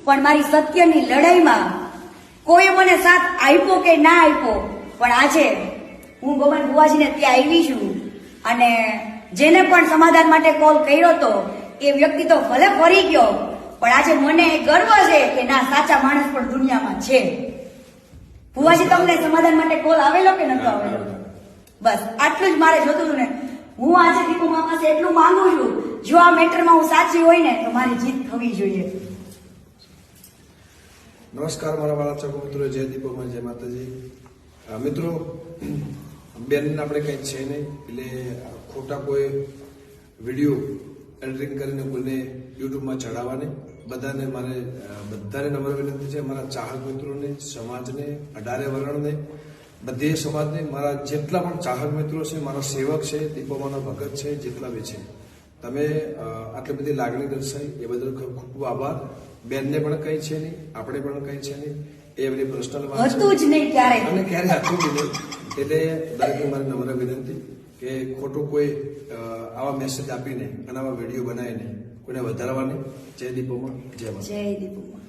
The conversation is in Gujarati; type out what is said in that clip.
પણ મારી સત્યની લડાઈમાં કોઈ મને સાથ આપ્યો કે ના આપ્યો, પણ આજે હું ગોમન બુવાજીને ત્યાં આવી છું અને જેને પણ સમાધાન માટે કોલ કર્યો હતો એ વ્યક્તિ તો ભલે ફરી ગયો, પણ આજે મને ગર્વ છે કે ના, સાચા માણસ પણ દુનિયામાં છે. બુવાજી, તમને સમાધાન માટે કોલ આવેલો કે નતો આવેલો? બસ આટલું જ મારે જોતું હતું ને. હું આજે દીપુ મામા પાસે એટલું માંગુ છું, જો આ મેટરમાં હું સાચી હોય ને તો મારી જીત થવી જોઈએ. નમસ્કાર મારા વાલા ચાકો મિત્રો, જય દીપોમાં, જય માતાજી. મિત્રો, બેન આપણે કંઈ છે નહીં, એટલે ખોટા કોઈ વિડીયો એડિટિંગ કરીને કોઈને યુટ્યુબમાં ચડાવવાની. બધાને નમ્ર વિનંતી છે, મારા ચાહક મિત્રોને, સમાજને, 18 વર્ણને, બધી સમાજને, મારા જેટલા પણ ચાહક મિત્રો છે, મારા સેવક છે, દીપોમાનો ભગત છે, જેટલા બી છે, તમે આટલી બધી લાગણી દર્શાવી એ બદલ ખૂબ ખૂબ આભાર. બેનને પણ કંઈ છે નહીં, આપણે પણ કંઈ છે નહીં, એ બધી પર્સનલ વાત હતું જ નહીં ક્યારે, અને ક્યારે હતું જ નહીં. એટલે દરેકને મારી નમ્ર વિનંતી કે ખોટું કોઈ આવા મેસેજ આપીને અને આવા વિડીયો બનાવીને કોઈને વધારવાની. જય દીપોમાં, જય માતા. જય દીપુમાં.